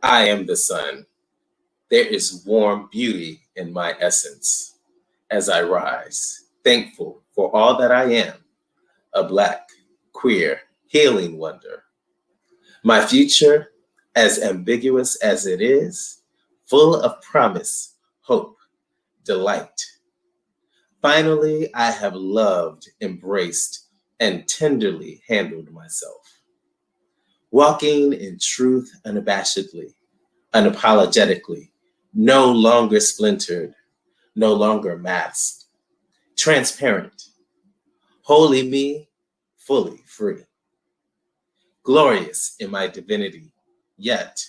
I am the sun. There is warm beauty in my essence as I rise, thankful for all that I am, a Black, queer, healing wonder. My future, as ambiguous as it is, full of promise, hope, delight. Finally, I have loved, embraced, and tenderly handled myself, walking in truth unabashedly, unapologetically, no longer splintered, no longer masked, transparent, wholly me, fully free, glorious in my divinity, yet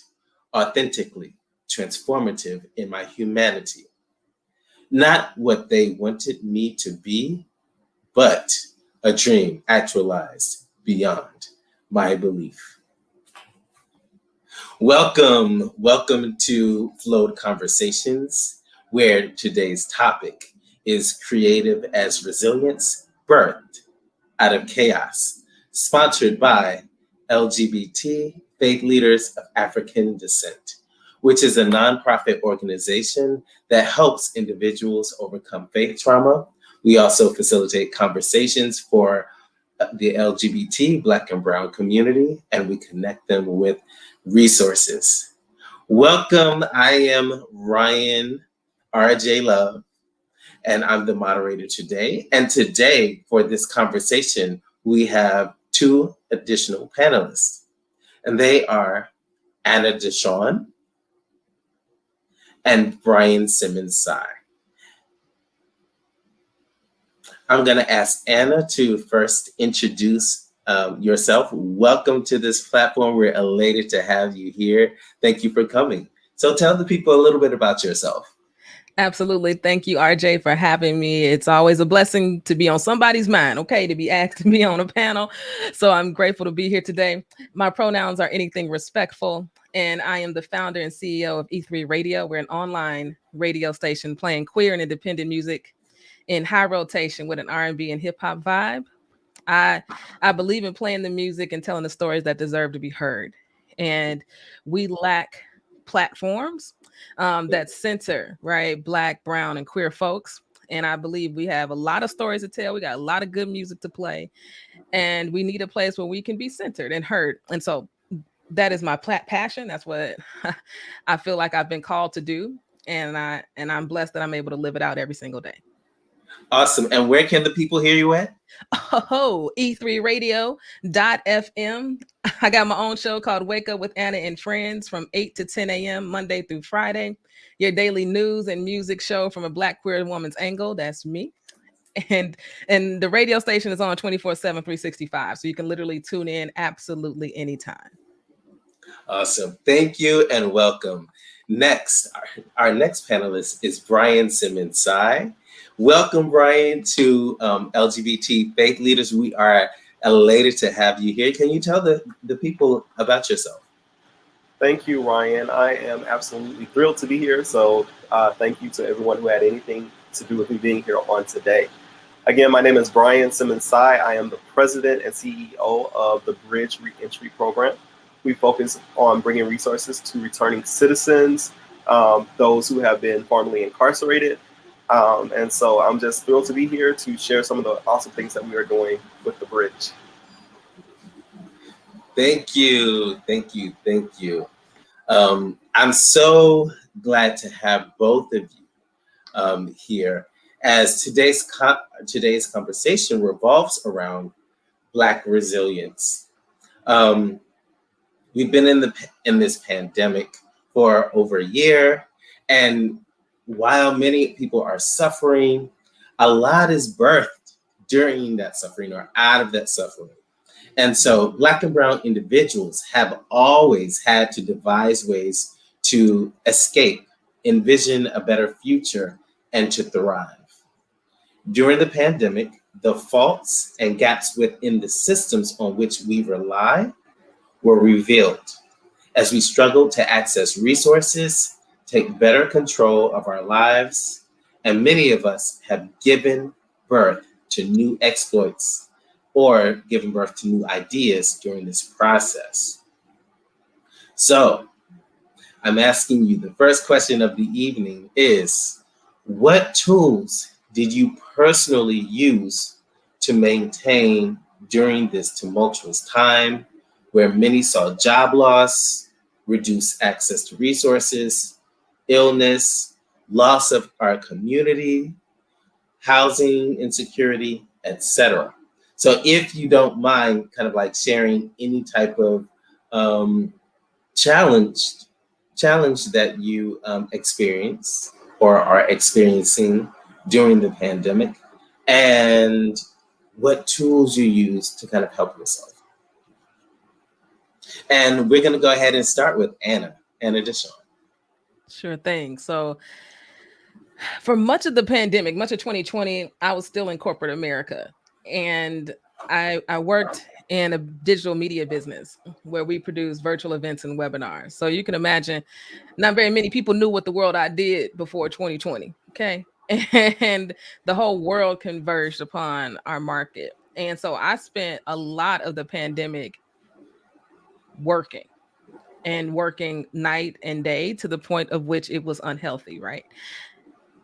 authentically transformative in my humanity. Not what they wanted me to be, but a dream actualized beyond my belief. Welcome to FLoAD Conversations, where today's topic is creative as resilience, birthed out of chaos, sponsored by LGBT Faith Leaders of African Descent, which is a nonprofit organization that helps individuals overcome faith trauma. We also facilitate conversations for the LGBT, Black and Brown community, and we connect them with resources. Welcome, I am Ryan RJ Love, and I'm the moderator today. And today, for this conversation, we have two additional panelists, and they are Anna DeShawn and Bryan Simmons-Scie. I'm going to ask Anna to first introduce yourself. Welcome to this platform. We're elated to have you here. Thank you for coming. So tell the people a little bit about yourself. Absolutely. Thank you, RJ, for having me. It's always a blessing to be on somebody's mind, okay, to be asked to be on a panel. So I'm grateful to be here today. My pronouns are anything respectful, and I am the founder and CEO of E3 Radio. We're an online radio station playing queer and independent music in high rotation with an R&B and hip hop vibe. I believe in playing the music and telling the stories that deserve to be heard. And we lack platforms that center, right, Black, brown, and queer folks. And I believe we have a lot of stories to tell. We got a lot of good music to play. And we need a place where we can be centered and heard. And so that is my passion. That's what I feel like I've been called to do. And I'm blessed that I'm able to live it out every single day. Awesome. And where can the people hear you at? Oh, E3Radio.fm. I got my own show called Wake Up with Anna and Friends from 8 to 10 a.m. Monday through Friday. Your daily news and music show from a Black queer woman's angle. That's me. And the radio station is on 24/7, 365. So you can literally tune in absolutely anytime. Awesome. Thank you and welcome. Next, our next panelist is Bryan Simmons-Scie. Welcome, Bryan, to LGBT Faith Leaders. We are elated to have you here. Can you tell the people about yourself? Thank you, Ryan. I am absolutely thrilled to be here. So thank you to everyone who had anything to do with me being here on today. Again, my name is Bryan Simmons-Scie. I am the president and CEO of the Bridge Reentry Program. We focus on bringing resources to returning citizens, those who have been formerly incarcerated. And so I'm just thrilled to be here to share some of the awesome things that we are doing with the Bridge. Thank you. I'm so glad to have both of you here, as today's conversation revolves around Black resilience. We've been in this pandemic for over a year, and while many people are suffering, a lot is birthed during that suffering or out of that suffering. And so Black and brown individuals have always had to devise ways to escape, envision a better future, and to thrive. During the pandemic, the faults and gaps within the systems on which we rely were revealed as we struggled to access resources, take better control of our lives, and many of us have given birth to new exploits or given birth to new ideas during this process. So I'm asking you, the first question of the evening is, what tools did you personally use to maintain during this tumultuous time where many saw job loss, reduced access to resources, illness, loss of our community, housing insecurity, etc.? So if you don't mind kind of like sharing any type of challenge that you experience or are experiencing during the pandemic, and what tools you use to kind of help yourself. And we're going to go ahead and start with Anna DeShawn. Sure thing. So for much of the pandemic, much of 2020, I was still in corporate America. And I worked in a digital media business where we produce virtual events and webinars. So you can imagine not very many people knew what the world I did before 2020. Okay. And the whole world converged upon our market. And so I spent a lot of the pandemic working night and day to the point of which it was unhealthy, right?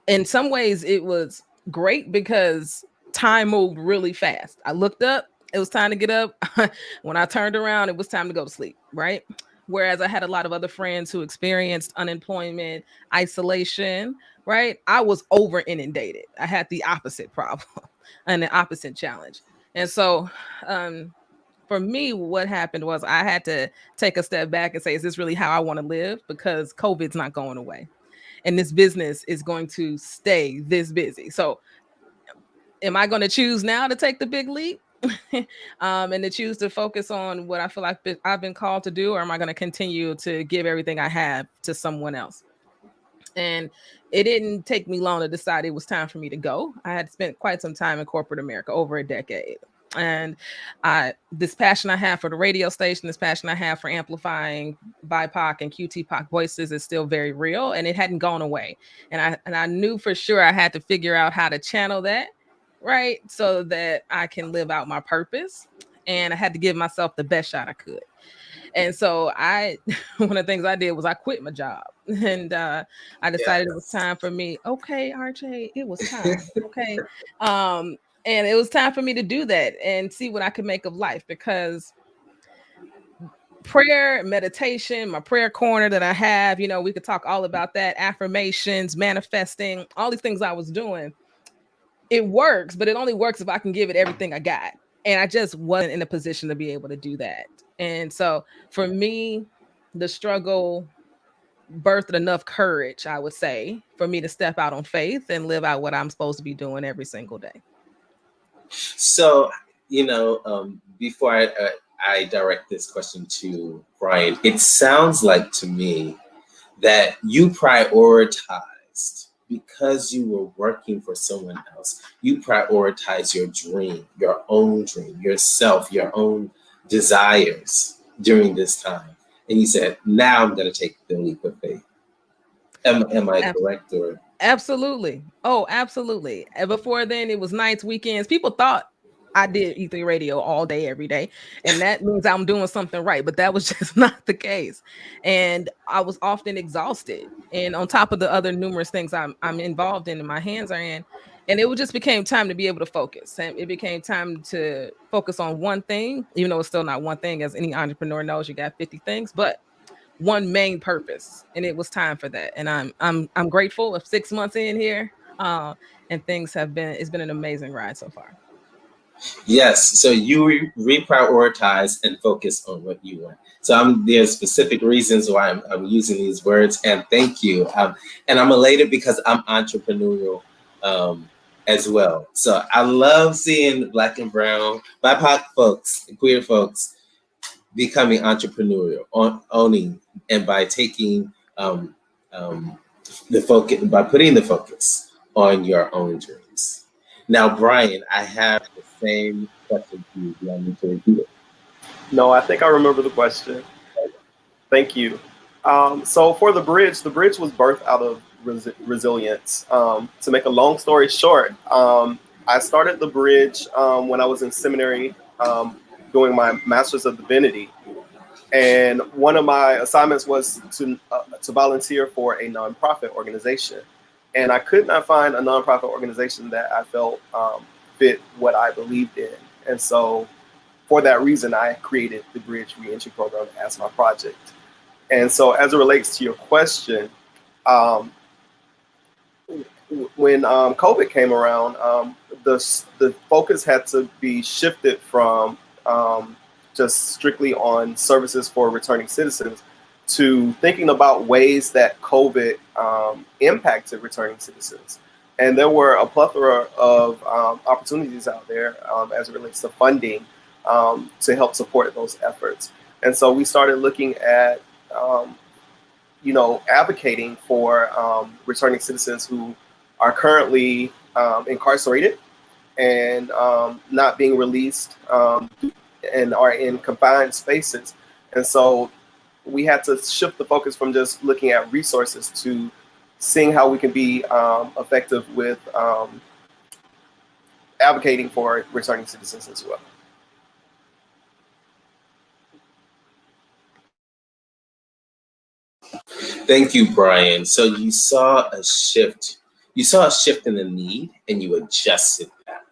In some ways, it was great because time moved really fast. I looked up, it was time to get up. When I turned around, it was time to go to sleep, right? Whereas I had a lot of other friends who experienced unemployment, isolation, right? I was over inundated. I had the opposite problem and the opposite challenge. And so, for me, what happened was I had to take a step back and say, is this really how I want to live? Because COVID's not going away. And this business is going to stay this busy. So am I going to choose now to take the big leap and to choose to focus on what I feel like I've been called to do? Or am I going to continue to give everything I have to someone else? And it didn't take me long to decide it was time for me to go. I had spent quite some time in corporate America, over a decade. And this passion I have for the radio station, this passion I have for amplifying BIPOC and QTPOC voices is still very real, and it hadn't gone away. And I knew for sure I had to figure out how to channel that, right, so that I can live out my purpose. And I had to give myself the best shot I could. And so one of the things I did was I quit my job, and I decided it was time for me. Okay, RJ, it was time. Okay. And it was time for me to do that and see what I could make of life, because prayer, meditation, my prayer corner that I have, we could talk all about that, affirmations, manifesting, all these things I was doing. It works, but it only works if I can give it everything I got. And I just wasn't in a position to be able to do that. And so for me, the struggle birthed enough courage, I would say, for me to step out on faith and live out what I'm supposed to be doing every single day. So, before I direct this question to Bryan, it sounds like to me that you prioritized, because you were working for someone else, you prioritize your dream, your own dream, yourself, your own desires during this time. And you said, now I'm going to take the leap of faith. Am I correct? Or? Absolutely. Oh, absolutely. And before then, it was nights, weekends. People thought I did E3 radio all day, every day. And that means I'm doing something right. But that was just not the case. And I was often exhausted. And on top of the other numerous things I'm involved in and my hands are in. And it just became time to be able to focus. And it became time to focus on one thing, even though it's still not one thing. As any entrepreneur knows, you got 50 things. But one main purpose, and it was time for that. And I'm grateful of 6 months in here, and it's been an amazing ride so far. Yes, so you reprioritize and focus on what you want. So there's specific reasons why I'm using these words, and thank you. And I'm elated because I'm entrepreneurial as well. So I love seeing Black and Brown, BIPOC folks, queer folks becoming entrepreneurial, owning, and by taking the focus, by putting the focus on your own dreams. Now, Bryan, I have the same question to you. Do I need to repeat it? No, I think I remember the question. Thank you. So for the bridge was birthed out of resilience. To make a long story short, I started the bridge when I was in seminary doing my Master's of Divinity. And one of my assignments was to volunteer for a nonprofit organization. And I could not find a nonprofit organization that I felt fit what I believed in. And so for that reason, I created the Bridge Reentry Program as my project. And so as it relates to your question, when COVID came around, the focus had to be shifted from just strictly on services for returning citizens to thinking about ways that COVID impacted returning citizens. And there were a plethora of opportunities out there as it relates to funding to help support those efforts. And so we started looking at, advocating for returning citizens who are currently incarcerated and not being released and are in confined spaces. And so we had to shift the focus from just looking at resources to seeing how we can be effective with advocating for returning citizens as well. Thank you, Bryan. So you saw a shift. You saw a shift in the need, and you adjusted that.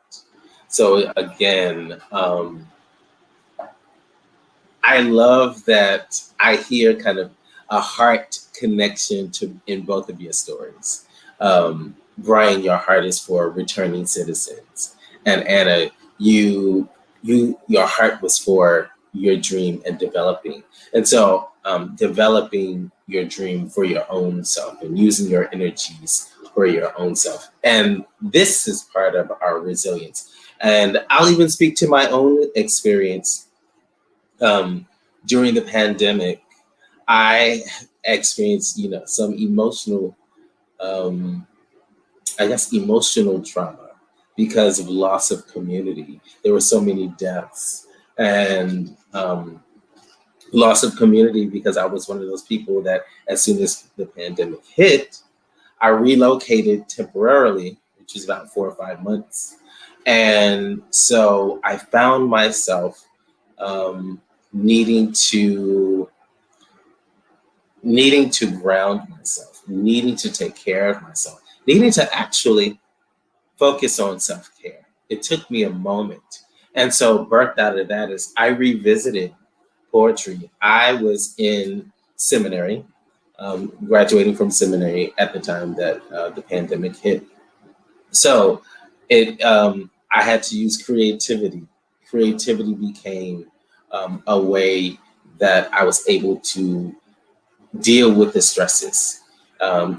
So again, I love that I hear kind of a heart connection in both of your stories. Bryan, your heart is for returning citizens, and Anna, your heart was for your dream and developing. And so developing your dream for your own self and using your energies for your own self. And this is part of our resilience. And I'll even speak to my own experience. During the pandemic, I experienced, some emotional, emotional trauma because of loss of community. There were so many deaths and loss of community because I was one of those people that as soon as the pandemic hit, I relocated temporarily, which is about 4 or 5 months. And so I found myself needing to ground myself, needing to take care of myself, needing to actually focus on self-care. It took me a moment. And so birthed out of that is I revisited poetry. I was in seminary, graduating from seminary at the time that the pandemic hit. So I had to use creativity. Creativity became a way that I was able to deal with the stresses,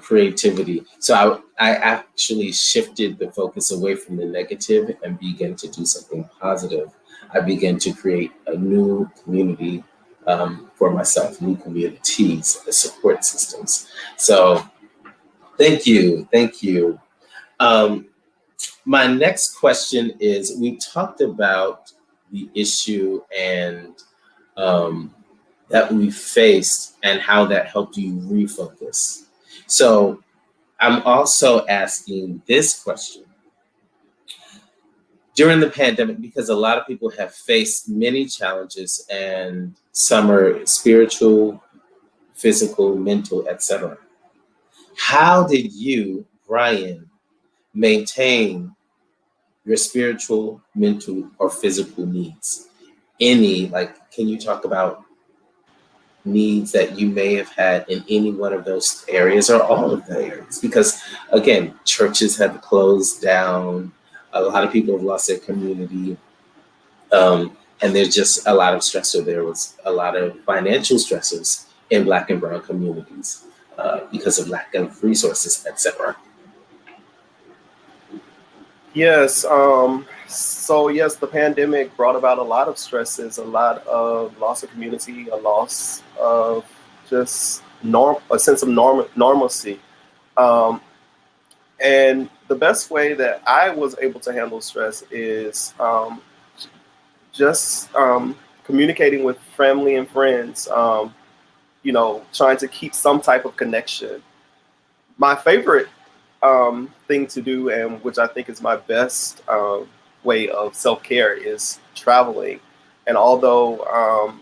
creativity. So I actually shifted the focus away from the negative and began to do something positive. I began to create a new community for myself, new communities, support systems. So thank you. My next question is, we talked about the issue and that we faced and how that helped you refocus. So I'm also asking this question. During the pandemic, because a lot of people have faced many challenges and some are spiritual, physical, mental, etc. How did you, Bryan, maintain your spiritual, mental, or physical needs? Can you talk about needs that you may have had in any one of those areas or all of the areas? Because again, churches have closed down, a lot of people have lost their community, and there's just a lot of stress. So there was a lot of financial stresses in Black and Brown communities because of lack of resources, etc. Yes. So yes, the pandemic brought about a lot of stresses, a lot of loss of community, a loss of just a sense of normalcy. And the best way that I was able to handle stress is just communicating with family and friends, trying to keep some type of connection. My favorite thing to do, and which I think is my best way of self-care, is traveling. And although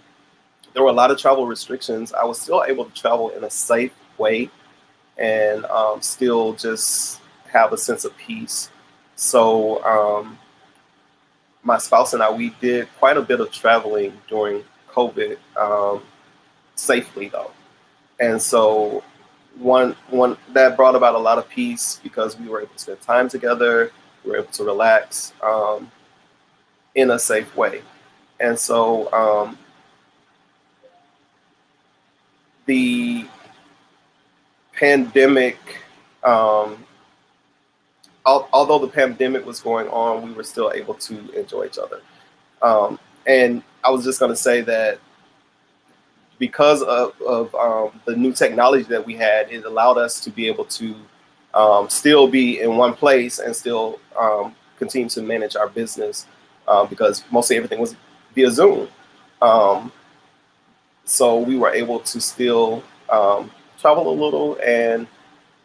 there were a lot of travel restrictions, I was still able to travel in a safe way and still just have a sense of peace. So my spouse and I, we did quite a bit of traveling during COVID, safely though. And so one that brought about a lot of peace because we were able to spend time together, we were able to relax in a safe way. And so the pandemic, although the pandemic was going on, we were still able to enjoy each other. And I was just going to say that because of the new technology that we had, it allowed us to be able to still be in one place and still continue to manage our business because mostly everything was via Zoom. So we were able to still travel a little and,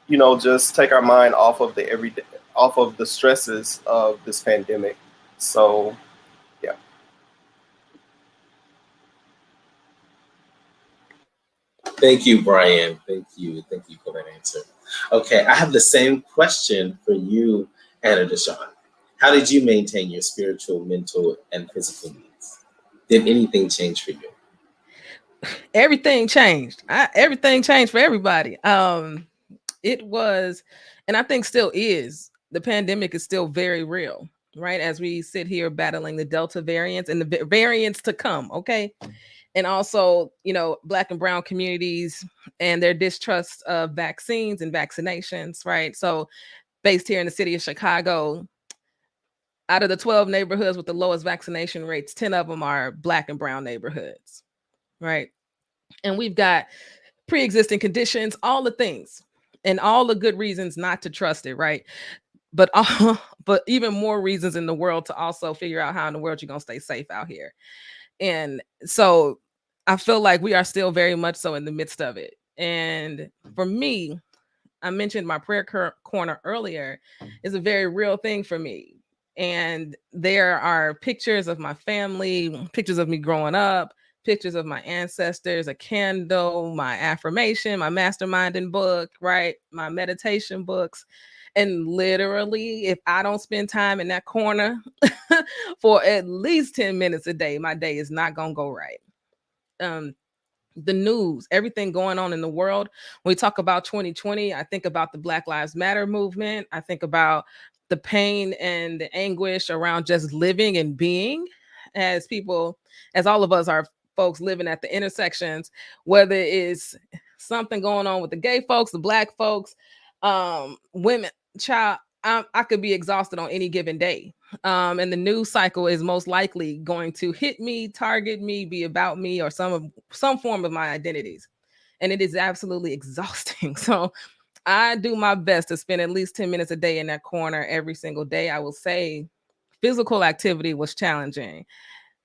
you know, just take our mind off of the everyday, off of the stresses of this pandemic. So, yeah. Thank you, Bryan. Thank you. Thank you for that answer. Okay, I have the same question for you, Anna DeShawn. How did you maintain your spiritual, mental, and physical needs? Did anything change for you? Everything changed. Everything changed for everybody. It was, and I think still is. The pandemic is still very real, right? As we sit here battling the Delta variants and the variants to come. Okay, and also, you know, Black and brown communities and their distrust of vaccines and vaccinations, right? So based here in the city of Chicago, out of the 12 neighborhoods with the lowest vaccination rates, 10 of them are Black and brown neighborhoods, right? And we've got pre-existing conditions, all the things and all the good reasons not to trust it, right? But but even more reasons in the world to also figure out how in the world you're going to stay safe out here. And so I feel like we are still very much so in the midst of it. And for me, I mentioned my prayer corner earlier is a very real thing for me. And there are pictures of my family, pictures of me growing up, pictures of my ancestors, a candle, my affirmation, my masterminding book, right? My meditation books. And literally, if I don't spend time in that corner for at least 10 minutes a day, my day is not going to go right. The news, everything going on in the world. When we talk about 2020, I think about the Black Lives Matter movement. I think about the pain and the anguish around just living and being as people, as all of us are folks living at the intersections, whether it's something going on with the gay folks, the Black folks, women, child. I could be exhausted on any given day. And the news cycle is most likely going to hit me, target me, be about me, or some form of my identities. And it is absolutely exhausting. So I do my best to spend at least 10 minutes a day in that corner every single day. I will say physical activity was challenging.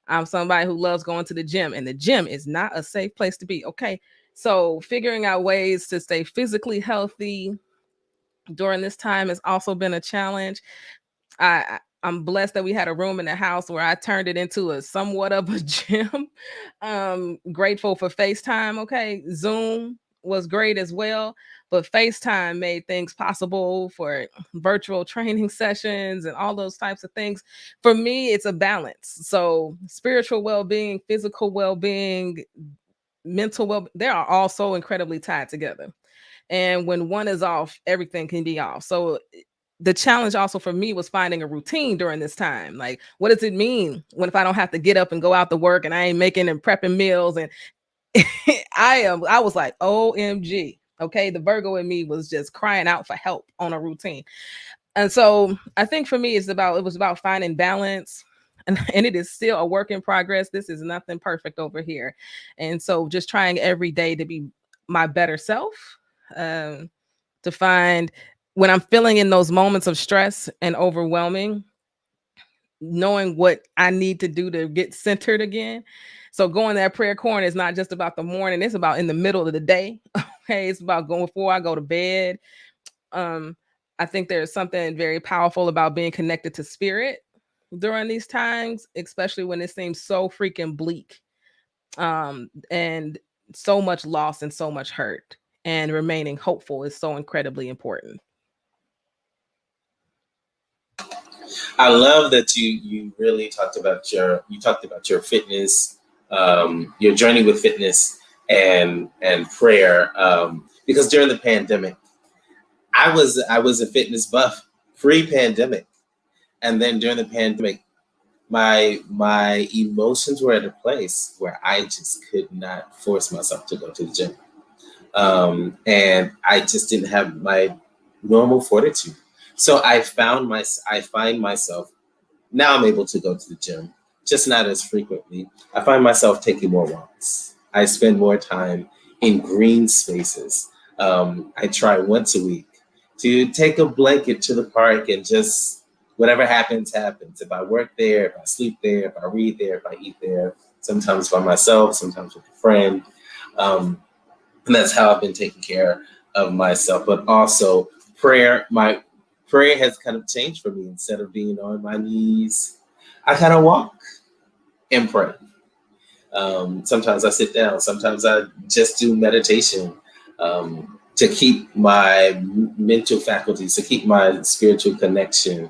I'm somebody who loves going to the gym, and the gym is not a safe place to be. Okay. So figuring out ways to stay physically healthy during this time has also been a challenge. I'm blessed that we had a room in the house where I turned it into a somewhat of a gym. Grateful for FaceTime. Okay. Zoom was great as well, but FaceTime made things possible for virtual training sessions and all those types of things. For me, it's a balance. So spiritual well-being, physical well-being, mental well, they are all so incredibly tied together. And when one is off, everything can be off. So the challenge also for me was finding a routine during this time. Like, what does it mean when if I don't have to get up and go out to work and I ain't making and prepping meals? And I was like, OMG. Okay. The Virgo in me was just crying out for help on a routine. And so I think for me, it was about finding balance. And it is still a work in progress. This is nothing perfect over here. And so just trying every day to be my better self, to find when I'm feeling in those moments of stress and overwhelming, knowing what I need to do to get centered again. So going that prayer corner is not just about the morning, it's about in the middle of the day. Okay. It's about going before I go to bed. Um, I think there's something very powerful about being connected to spirit during these times, especially when it seems so freaking bleak. And so much loss and so much hurt, and remaining hopeful is so incredibly important. I love that you really talked about your fitness, your journey with fitness and prayer. Because during the pandemic, I was a fitness buff pre-pandemic, and then during the pandemic, my emotions were at a place where I just could not force myself to go to the gym, and I just didn't have my normal fortitude. So I find myself now. I'm able to go to the gym, just not as frequently. I find myself taking more walks. I spend more time in green spaces. I try once a week to take a blanket to the park and just whatever happens, happens. If I work there, if I sleep there, if I read there, if I eat there, sometimes by myself, sometimes with a friend. And that's how I've been taking care of myself. But also my prayer has kind of changed for me. Instead of being on my knees, I kind of walk and pray. Sometimes I sit down. Sometimes I just do meditation, to keep my mental faculties, to keep my spiritual connection.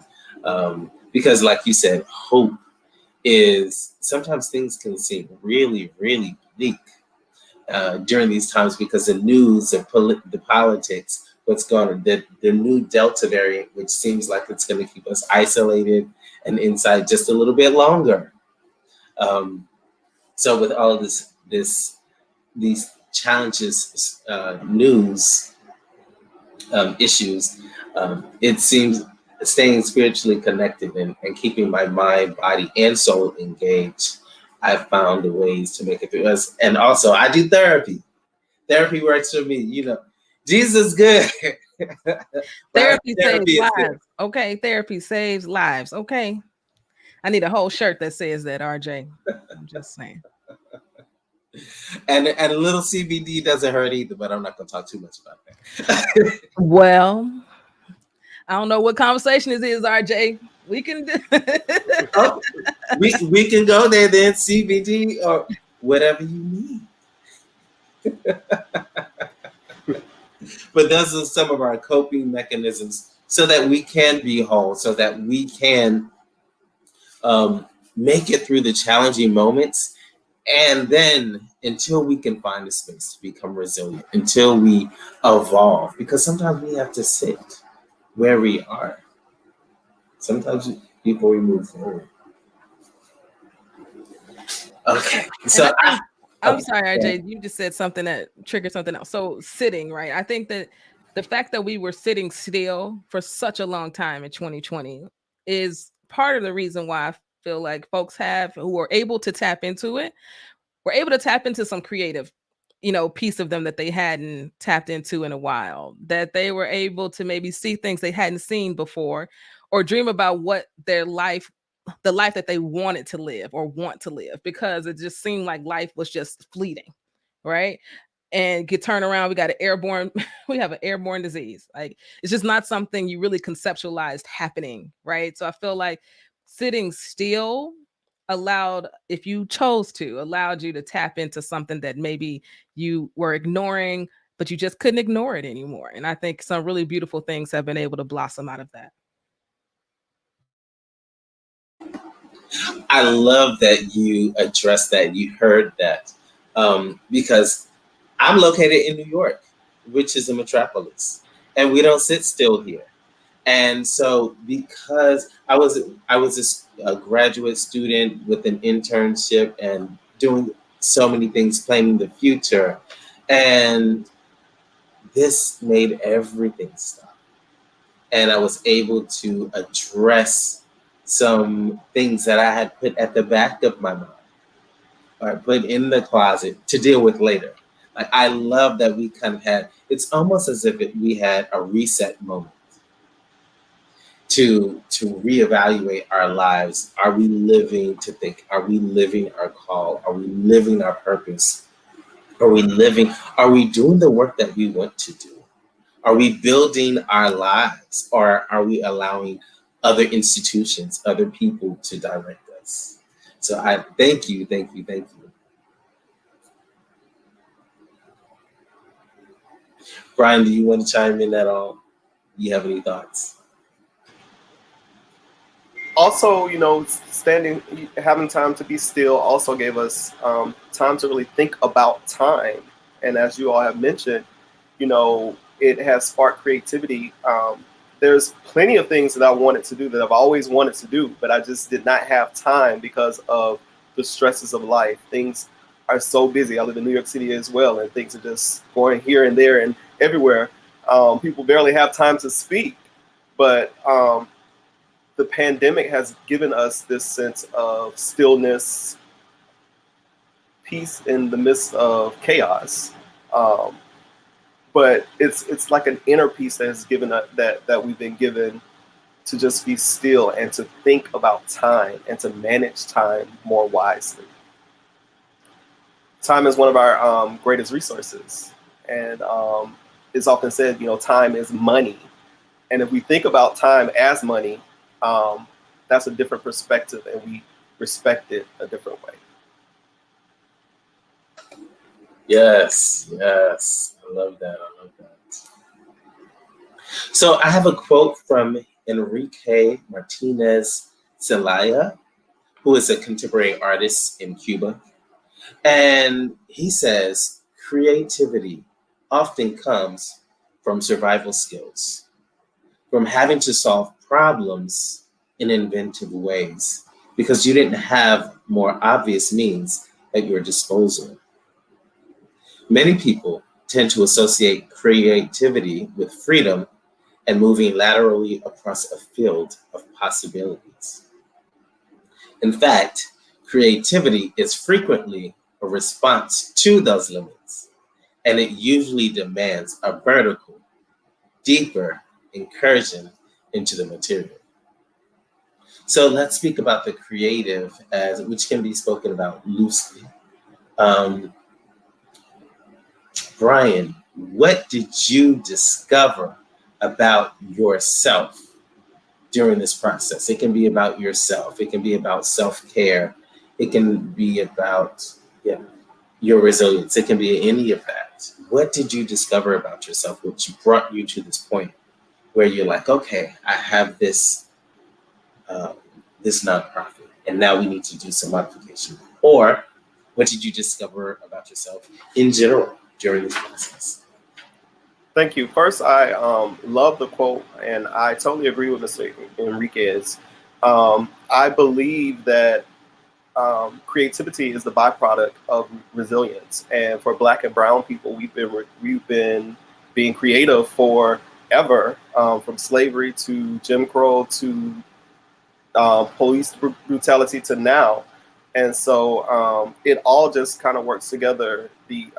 Because, like you said, hope is sometimes things can seem really, really bleak during these times because the news, the politics, what's going on, the new Delta variant, which seems like it's going to keep us isolated and inside just a little bit longer. So with all of these challenges, news issues, it seems staying spiritually connected and keeping my mind, body, and soul engaged. I've found the ways to make it through us. And also I do therapy. Therapy works for me. Jesus is good. Therapy saves Therapy is good. lives. Okay, therapy saves lives. Okay. I need a whole shirt that says that, RJ. I'm just saying. And a little CBD doesn't hurt either, but I'm not going to talk too much about that. Well, I don't know what conversation this is, RJ. We can do Oh, we can go there then, CBD or whatever you need. But those are some of our coping mechanisms so that we can be whole, so that we can make it through the challenging moments. And then until we can find a space to become resilient, until we evolve, because sometimes we have to sit where we are. Sometimes before we move forward. Okay. So I'm sorry, RJ. You just said something that triggered something else. So sitting, right? I think that the fact that we were sitting still for such a long time in 2020 is part of the reason why I feel like folks who are able to tap into it, were able to tap into some creative, piece of them that they hadn't tapped into in a while, that they were able to maybe see things they hadn't seen before, or dream about what the life that they wanted to live or want to live, because it just seemed like life was just fleeting, right? And get turned around, we got an airborne, we have an airborne disease. Like, it's just not something you really conceptualized happening, right? So I feel like sitting still if you chose to, allowed you to tap into something that maybe you were ignoring, but you just couldn't ignore it anymore. And I think some really beautiful things have been able to blossom out of that. I love that you addressed that. You heard that, because I'm located in New York, which is a metropolis, and we don't sit still here. And so, because I was a graduate student with an internship and doing so many things, planning the future, and this made everything stop. And I was able to address some things that I had put at the back of my mind or put in the closet to deal with later. Like, I love that we kind of had, it's almost as if we had a reset moment to reevaluate our lives. Are we living to think? Are we living our call? Are we living our purpose? Are we doing the work that we want to do? Are we building our lives, or are we allowing other institutions, other people to direct us? So I thank you. Bryan, do you want to chime in at all? You have any thoughts? Also, having time to be still also gave us time to really think about time. And as you all have mentioned, it has sparked creativity. There's plenty of things that I wanted to do that I've always wanted to do, but I just did not have time because of the stresses of life. Things are so busy. I live in New York City as well, and things are just going here and there and everywhere. People barely have time to speak, but the pandemic has given us this sense of stillness, peace in the midst of chaos. But it's like an inner peace that has given us, that we've been given, to just be still and to think about time and to manage time more wisely. Time is one of our greatest resources, and it's often said, time is money. And if we think about time as money, that's a different perspective, and we respect it a different way. Yes. I love that. So I have a quote from Enrique Martinez Celaya, who is a contemporary artist in Cuba. And he says, creativity often comes from survival skills, from having to solve problems in inventive ways, because you didn't have more obvious means at your disposal. Many people tend to associate creativity with freedom and moving laterally across a field of possibilities. In fact, creativity is frequently a response to those limits, and it usually demands a vertical, deeper incursion into the material. So let's speak about the creative, which can be spoken about loosely. Bryan, what did you discover about yourself during this process? It can be about yourself. It can be about self-care. It can be about your resilience. It can be any of that. What did you discover about yourself which brought you to this point where you're like, okay, I have this nonprofit, and now we need to do some modification? Or what did you discover about yourself in general during this process? Thank you. First, I love the quote, and I totally agree with Mr. Enriquez. I believe that creativity is the byproduct of resilience, and for Black and Brown people, we've been being creative forever, from slavery to Jim Crow to police brutality to now, and so it all just kind of works together. The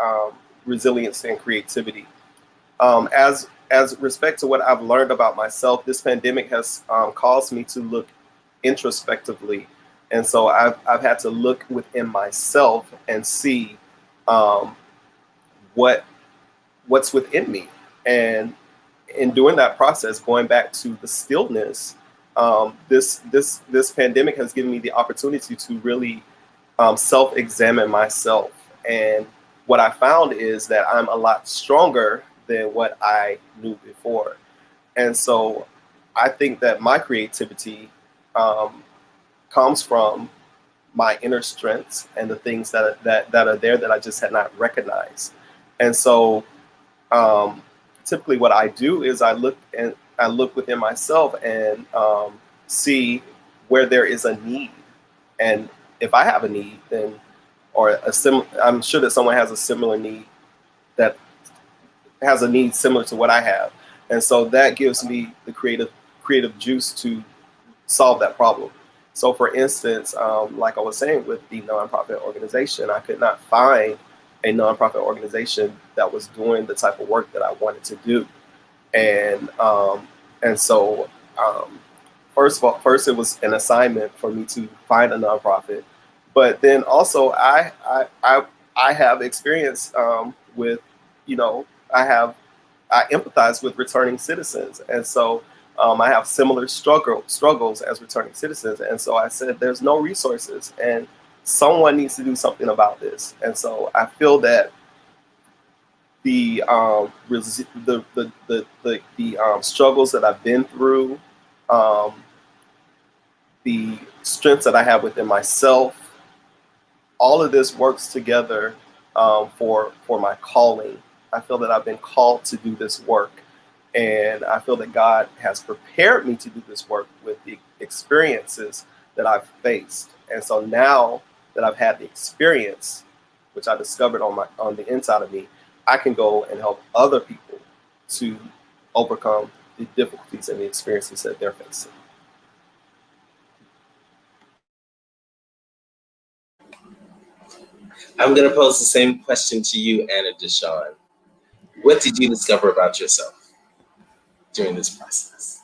resilience and creativity. As respect to what I've learned about myself, this pandemic has caused me to look introspectively. And so I've had to look within myself and see what's within me. And in doing that process, going back to the stillness, this pandemic has given me the opportunity to really self-examine myself. And what I found is that I'm a lot stronger than what I knew before. And so I think that my creativity comes from my inner strengths and the things that are there that I just had not recognized. And so typically what I do is I look within myself and see where there is a need. And if I have a need, then I'm sure that someone has a similar need that has a need similar to what I have. And so that gives me the creative juice to solve that problem. So for instance, like I was saying with the nonprofit organization, I could not find a nonprofit organization that was doing the type of work that I wanted to do. And so first it was an assignment for me to find a nonprofit, but then also I have experience with, I empathize with returning citizens, and so I have similar struggles as returning citizens, and so I said there's no resources, and someone needs to do something about this. And so I feel that the struggles that I've been through, the strengths that I have within myself, all of this works together for my calling. I feel that I've been called to do this work, and I feel that God has prepared me to do this work with the experiences that I've faced. And so now that I've had the experience, which I discovered on the inside of me, I can go and help other people to overcome the difficulties and the experiences that they're facing. I'm going to pose the same question to you, Anna DeShawn. What did you discover about yourself during this process?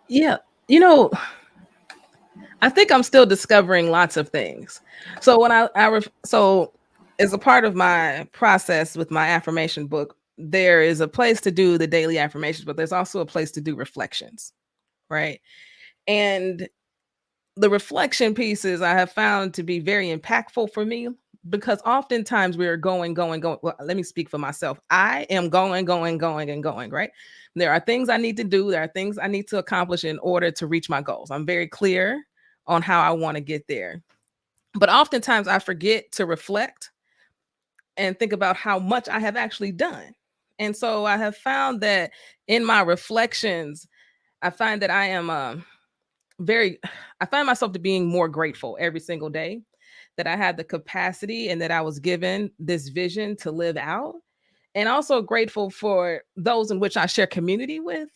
Yeah, you know, I think I'm still discovering lots of things. So when so as a part of my process with my affirmation book, there is a place to do the daily affirmations, but there's also a place to do reflections, right? And the reflection pieces I have found to be very impactful for me, because oftentimes we are going. Well, let me speak for myself. I am going, right? There are things I need to do. There are things I need to accomplish in order to reach my goals. I'm very clear on how I want to get there. But oftentimes I forget to reflect and think about how much I have actually done. And so I have found that in my reflections, I find that I am I find myself to being more grateful every single day that I had the capacity and that I was given this vision to live out. And also grateful for those in which I share community with,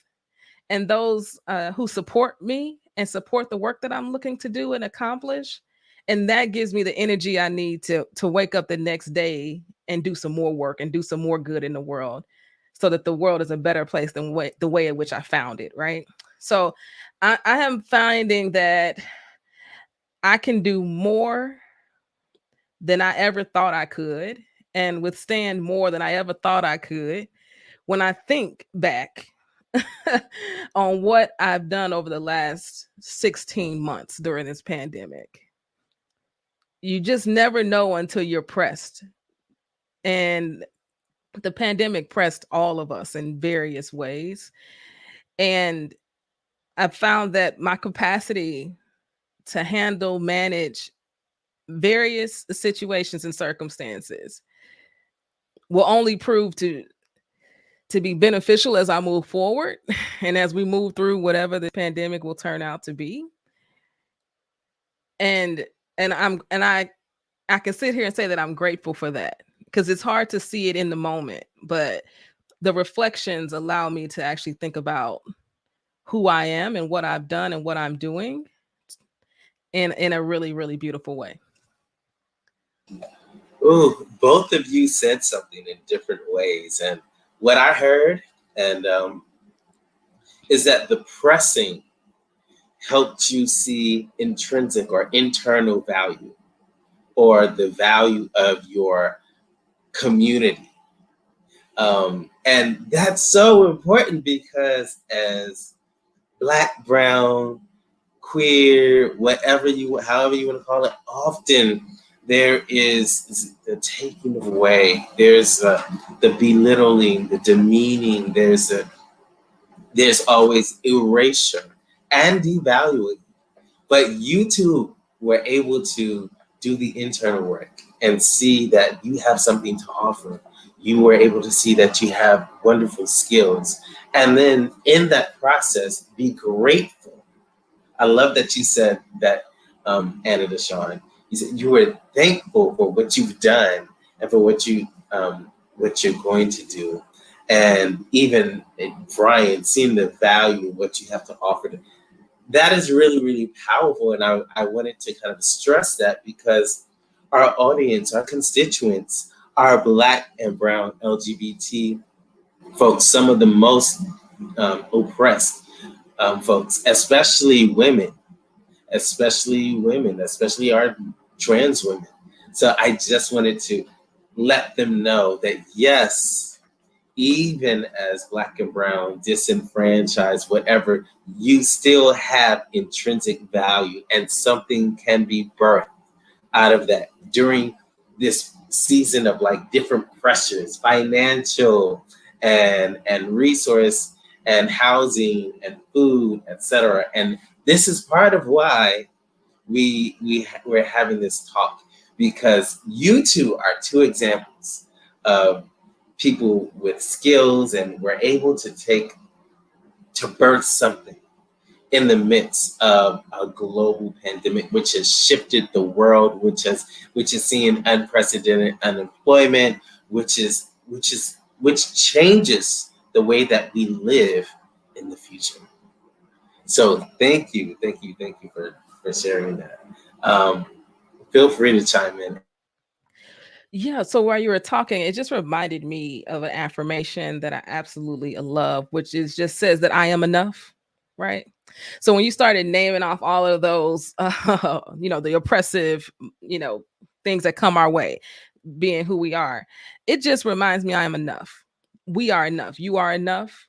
and those who support me and support the work that I'm looking to do and accomplish. And that gives me the energy I need to wake up the next day and do some more work and do some more good in the world, so that the world is a better place than the way in which I found it, right? So I am finding that I can do more than I ever thought I could, and withstand more than I ever thought I could when I think back on what I've done over the last 16 months during this pandemic. You just never know until you're pressed. And the pandemic pressed all of us in various ways. And I found that my capacity to manage various situations and circumstances will only prove to be beneficial as I move forward and as we move through whatever the pandemic will turn out to be. And I can sit here and say that I'm grateful for that, because it's hard to see it in the moment, but the reflections allow me to actually think about who I am and what I've done and what I'm doing in a really, really beautiful way. Ooh, both of you said something in different ways. And what I heard and is that the pressing helped you see intrinsic or internal value, or the value of your community. And that's so important, because as Black, brown, queer, however you want to call it, often there is the taking away, there's the belittling, the demeaning, there's always erasure and devaluing. But you two were able to do the internal work and see that you have something to offer. You were able to see that you have wonderful skills. And then in that process, be grateful. I love that you said that, Anna DeShawn. You said you were thankful for what you've done and for what you're going to do. And even Bryan, seeing the value of what you have to offer. That is really, really powerful. And I wanted to kind of stress that, because our audience, our constituents, are Black and brown LGBT folks, some of the most oppressed folks, especially women, especially our trans women. So I just wanted to let them know that, yes, even as Black and brown, disenfranchised, whatever, you still have intrinsic value, and something can be birthed out of that during this season of like different pressures, financial and resource and housing and food, etc. And this is part of why we're having this talk, because you two are two examples of people with skills, and we're able to birth something in the midst of a global pandemic, which has shifted the world, which is seeing unprecedented unemployment, which changes the way that we live in the future. So thank you for sharing that. Feel free to chime in. Yeah, so while you were talking, it just reminded me of an affirmation that I absolutely love, which is just says that I am enough, right? So when you started naming off all of those, the oppressive, things that come our way, being who we are, it just reminds me I am enough. We are enough. You are enough.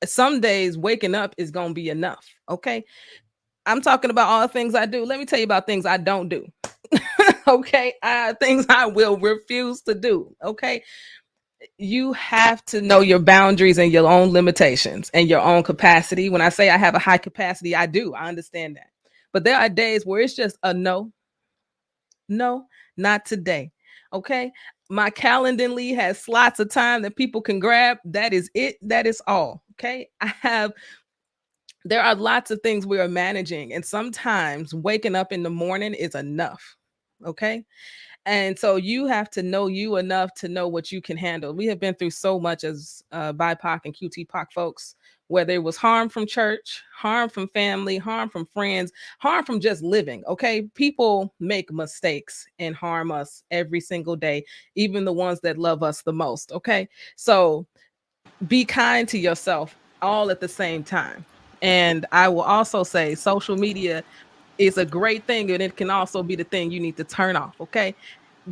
Some days waking up is going to be enough. Okay. I'm talking about all the things I do. Let me tell you about things I don't do. Okay. Things I will refuse to do. Okay. You have to know your boundaries and your own limitations and your own capacity. When I say I have a high capacity, I do. I understand that. But there are days where it's just a no, not today. Okay. My Calendly has slots of time that people can grab. That is it. That is all. Okay. There are lots of things we are managing, and sometimes waking up in the morning is enough. Okay. And so you have to know you enough to know what you can handle. We have been through so much as BIPOC and QTPOC folks, whether it was harm from church, harm from family, harm from friends, harm from just living. Okay. People make mistakes and harm us every single day, even the ones that love us the most. Okay. So be kind to yourself all at the same time. And I will also say social media is a great thing, and it can also be the thing you need to turn off. Okay.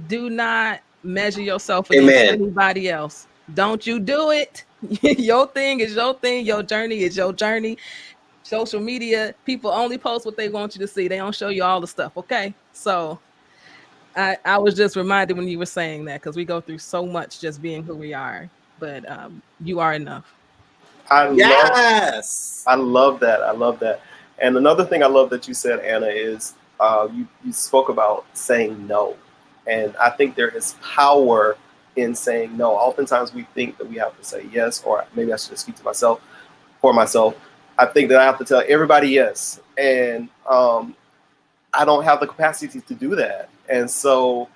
Do not measure yourself against Amen. anybody else. Don't you do it. Your thing is your thing. Your journey is your journey. Social media, people only post what they want you to see. They don't show you all the stuff. Okay. So I was just reminded when you were saying that, because we go through so much just being who we are. But you are enough. Yes. I love that. I love that. And another thing I love that you said, Anna, is you spoke about saying no. And I think there is power in saying no. Oftentimes we think that we have to say yes, or maybe I should speak to myself, for myself. I think that I have to tell everybody yes. And I don't have the capacity to do that. And so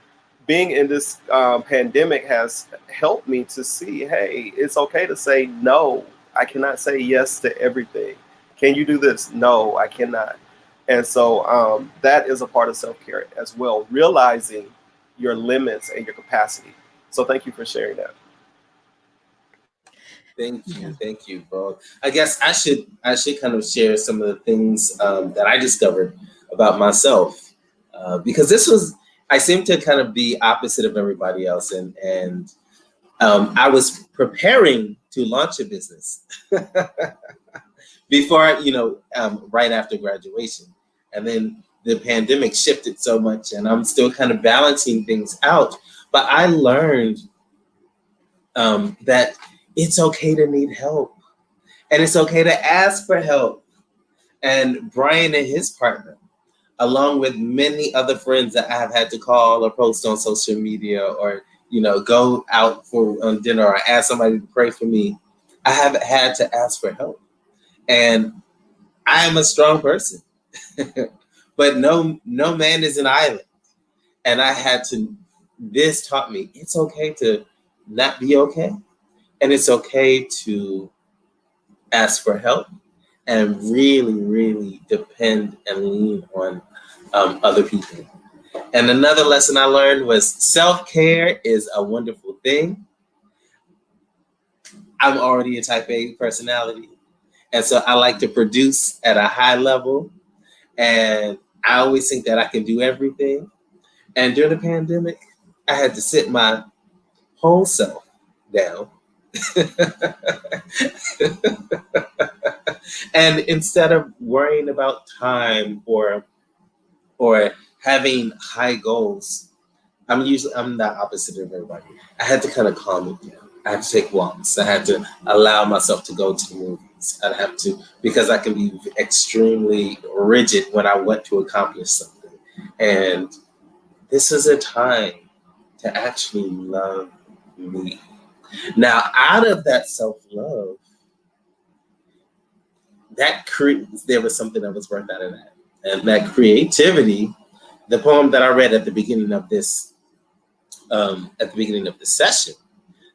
being in this pandemic has helped me to see, hey, it's okay to say no. I cannot say yes to everything. Can you do this? No, I cannot. And so that is a part of self-care as well, realizing your limits and your capacity. So thank you for sharing that. Thank you both. I guess I should kind of share some of the things that I discovered about myself, because I seem to kind of be opposite of everybody else, and I was preparing to launch a business before, right after graduation, and then the pandemic shifted so much, and I'm still kind of balancing things out. But I learned that it's okay to need help, and it's okay to ask for help. And Bryan and his partner, along with many other friends that I have had to call or post on social media, or go out for dinner, or ask somebody to pray for me, I haven't had to ask for help. And I am a strong person, but no man is an island. And this taught me it's okay to not be okay. And it's okay to ask for help and really, really depend and lean on other people. And another lesson I learned was self-care is a wonderful thing. I'm already a type A personality. And so I like to produce at a high level. And I always think that I can do everything. And during the pandemic, I had to sit my whole self down. And instead of worrying about time or having high goals, I'm the opposite of everybody. I had to kind of calm it down. I had to take walks. I had to allow myself to go to the movies. I'd have to, because I can be extremely rigid when I want to accomplish something. And this is a time to actually love me. Now, out of that self-love, there was something that was birthed out of that. And that creativity, the poem that I read at the beginning of this session,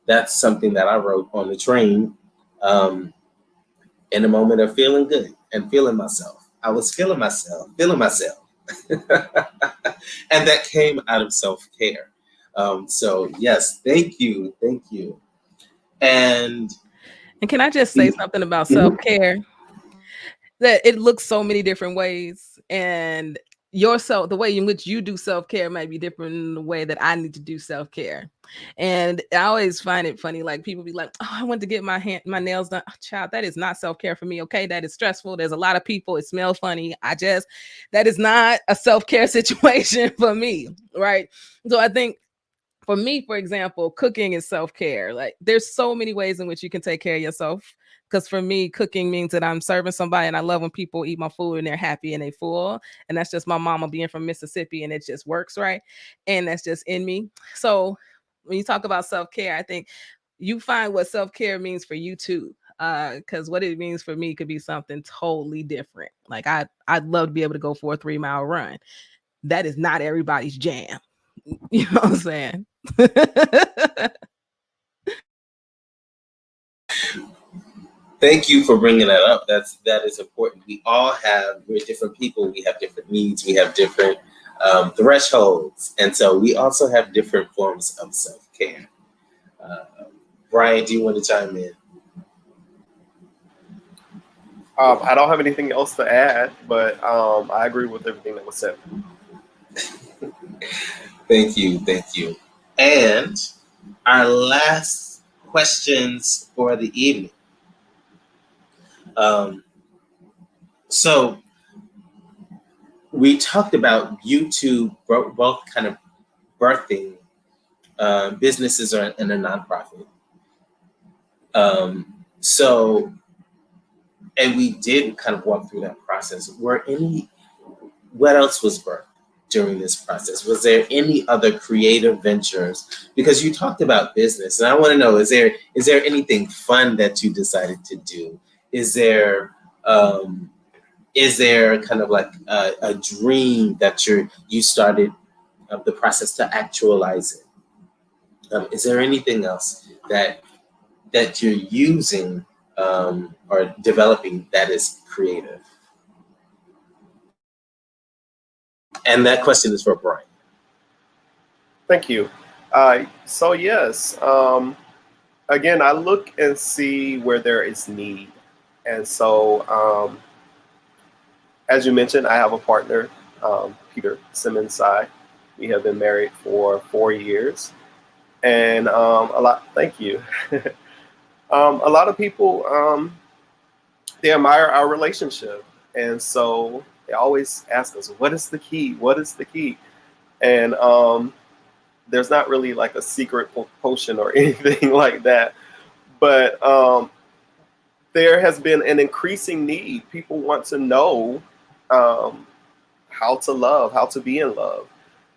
that's something that I wrote on the train in a moment of feeling good and feeling myself. I was feeling myself. And that came out of self-care. So yes, thank you. And can I just say something about self-care? That it looks so many different ways, and the way in which you do self-care might be different than the way that I need to do self-care. And I always find it funny, like people be like, oh, I want to get my nails done. Oh, child, that is not self-care for me. Okay, that is stressful. There's a lot of people. It smells funny. That is not a self-care situation for me, right? So I think for me, for example, cooking is self-care. Like there's so many ways in which you can take care of yourself. Because for me, cooking means that I'm serving somebody, and I love when people eat my food and they're happy and they full. And that's just my mama being from Mississippi, and it just works, right? And that's just in me. So when you talk about self-care, I think you find what self-care means for you too. Because what it means for me could be something totally different. Like I'd love to be able to go for a 3-mile run. That is not everybody's jam. You know what I'm saying? Thank you for bringing that up. That is important. We're different people. We have different needs. We have different thresholds, and so we also have different forms of self-care. Bryan, do you want to chime in? I don't have anything else to add, but I agree with everything that was said. Thank you. And our last questions for the evening. So we talked about YouTube both kind of birthing businesses in a nonprofit. And we did kind of walk through that process. What else was birthed during this process? Was there any other creative ventures? Because you talked about business, and I want to know, is there anything fun that you decided to do? Is there kind of like a dream that you started the process to actualize it? Is there anything else that you're using or developing that is creative? And that question is for Bryan. Thank you. So yes, again, I look and see where there is need. And so, as you mentioned, I have a partner, Peter Simmons-Scie. We have been married for 4 years. And thank you. A lot of people, they admire our relationship. And so they always ask us, what is the key? What is the key? And there's not really like a secret potion or anything like that. But there has been an increasing need. People want to know how to love, how to be in love.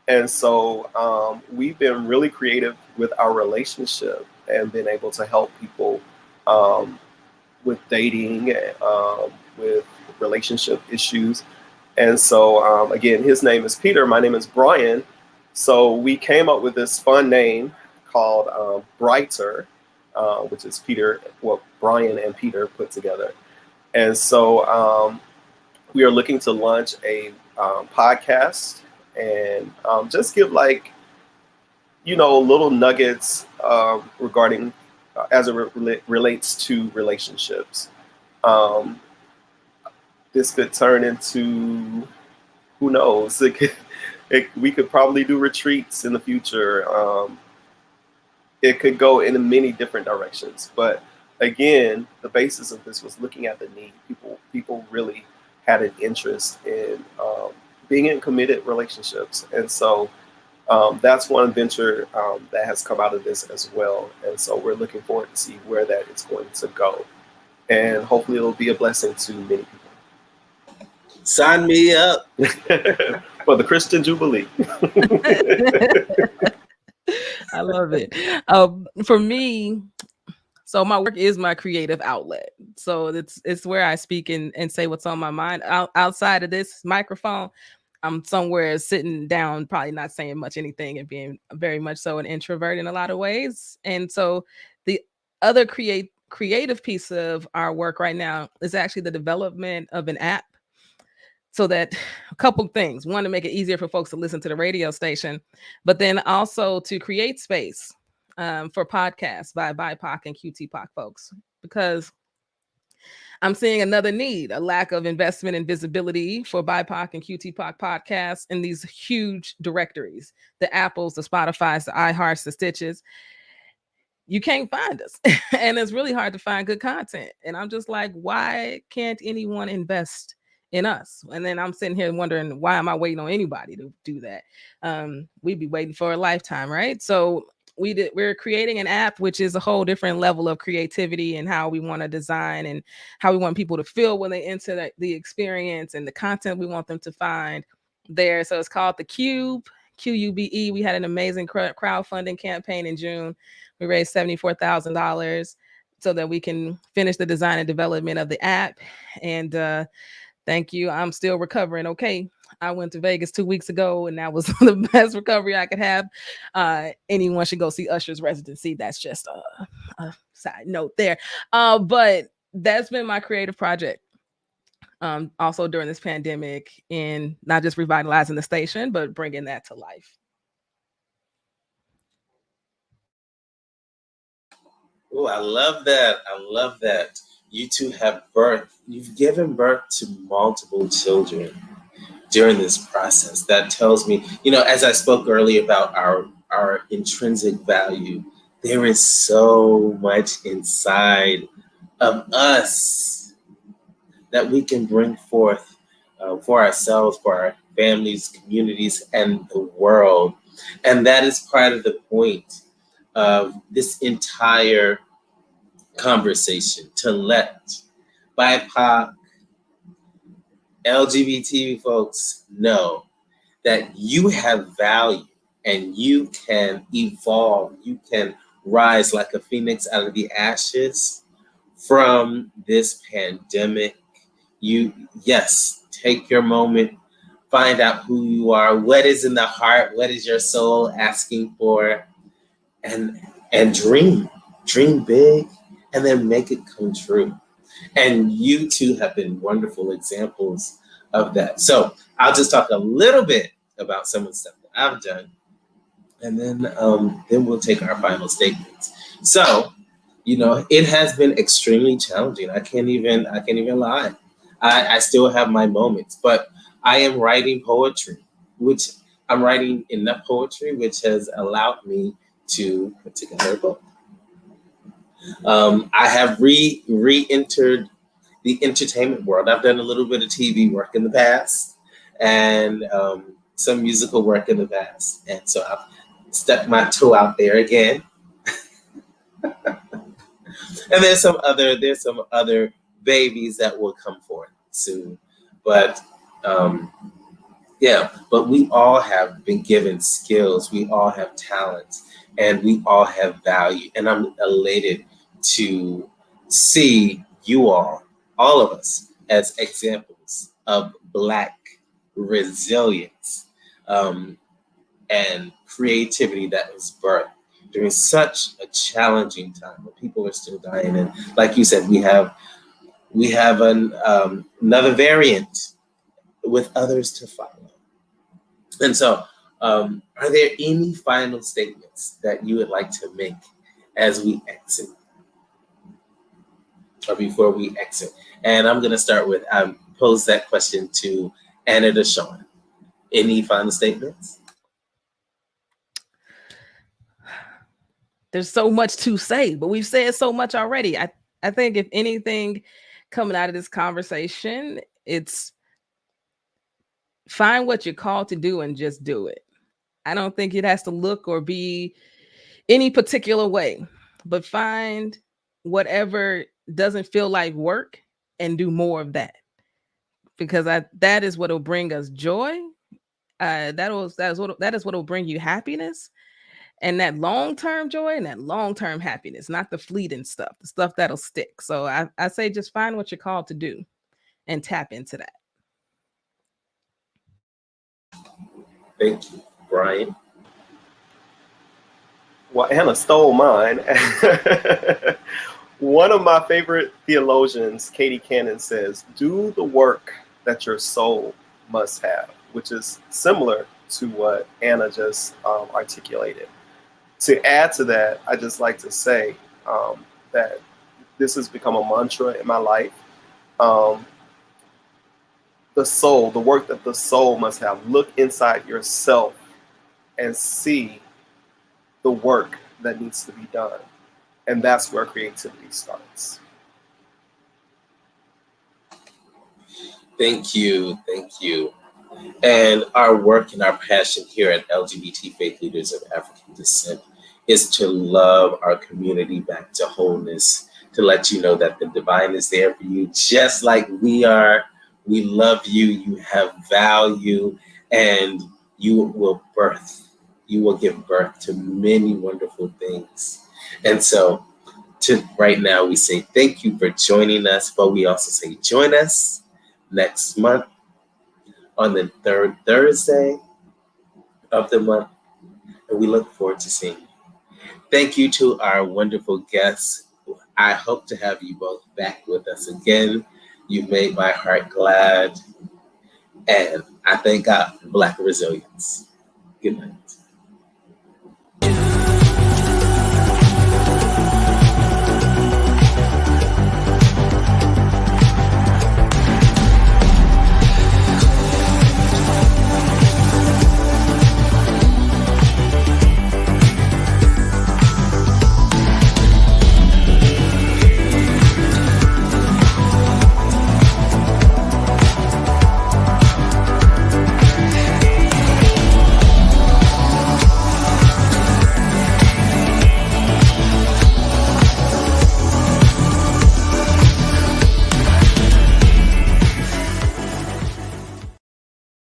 And so we've been really creative with our relationship and been able to help people with dating, with relationship issues. And so, again, his name is Peter. My name is Bryan. So we came up with this fun name called Brighter, which is Bryan and Peter put together. And so we are looking to launch a podcast and just give little nuggets regarding as it relates to relationships. This could turn into, who knows? We could probably do retreats in the future. It could go in many different directions. But again, the basis of this was looking at the need. People really had an interest in being in committed relationships. And so That's one venture that has come out of this as well. And so we're looking forward to see where that is going to go. And hopefully it'll be a blessing to many people. Sign me up. For the Christian Jubilee. I love it. For me, so my work is my creative outlet. So it's where I speak and say what's on my mind. Outside of this microphone, I'm somewhere sitting down, probably not saying much anything and being very much so an introvert in a lot of ways. And so the other creative piece of our work right now is actually the development of an app, so that a couple things: one, to make it easier for folks to listen to the radio station, but then also to create space for podcasts by BIPOC and QTPOC folks, because I'm seeing another need, a lack of investment and visibility for BIPOC and QTPOC podcasts in these huge directories, the Apples, the Spotifys, the iHearts, the Stitches. You can't find us. And it's really hard to find good content. And I'm just like, why can't anyone invest in us? And then I'm sitting here wondering, why am I waiting on anybody to do that? We'd be waiting for a lifetime, right? So we're creating an app, which is a whole different level of creativity and how we want to design and how we want people to feel when they enter the experience and the content we want them to find there. So it's called The Cube, QUBE. We had an amazing crowdfunding campaign in June. We raised $74,000 so that we can finish the design and development of the app. And thank you. I'm still recovering. Okay. I went to Vegas 2 weeks ago, and that was the best recovery I could have. Anyone should go see Usher's residency. That's just a side note there. But that's been my creative project. Also during this pandemic, in not just revitalizing the station, but bringing that to life. Oh, I love that. I love that. You two you've given birth to multiple children during this process. That tells me, as I spoke earlier about our intrinsic value, there is so much inside of us that we can bring forth for ourselves, for our families, communities, and the world. And that is part of the point of this entire conversation, to let BIPOC, LGBT folks know that you have value and you can evolve, you can rise like a phoenix out of the ashes from this pandemic. Yes, take your moment, find out who you are, what is in the heart, what is your soul asking for, and dream big, and then make it come true. And you two have been wonderful examples of that. So I'll just talk a little bit about some of the stuff that I've done, and then we'll take our final statements. So, it has been extremely challenging. I can't even lie. I still have my moments, but I am writing poetry, which I'm writing enough poetry, which has allowed me to put together a book. I have re-entered the entertainment world. I've done a little bit of TV work in the past and some musical work in the past. And so I've stuck my toe out there again. And there's some other babies that will come forth soon. But but we all have been given skills. We all have talents, and we all have value. And I'm elated to see you all of us, as examples of Black resilience and creativity that was birthed during such a challenging time when people are still dying. And like you said, we have another variant with others to follow. And so, are there any final statements that you would like to make as we exit, or before we exit? And I'm going to start with, pose that question to Anna DeShawn. Any final statements? There's so much to say, but we've said so much already. I think if anything coming out of this conversation, it's find what you're called to do and just do it. I don't think it has to look or be any particular way, but find whatever doesn't feel like work and do more of that, because that is what will bring us joy. That is what will bring you happiness, and that long-term joy and that long-term happiness, not the fleeting stuff, the stuff that'll stick. So I say just find what you're called to do and tap into that. Thank you, Bryan. Well, Anna stole mine. One of my favorite theologians, Katie Cannon, says, "Do the work that your soul must have," which is similar to what Anna just articulated. To add to that, I just like to say that this has become a mantra in my life. The soul, the work that the soul must have. Look inside yourself and see the work that needs to be done. And that's where creativity starts. Thank you. Thank you. And our work and our passion here at LGBT Faith Leaders of African Descent is to love our community back to wholeness, to let you know that the divine is there for you just like we are. We love you. You have value, and you will give birth to many wonderful things. And so right now we say thank you for joining us, but we also say join us next month on the third Thursday of the month, and we look forward to seeing you. Thank you to our wonderful guests. I hope to have you both back with us again. You've made my heart glad, and I thank God for Black resilience. Good night.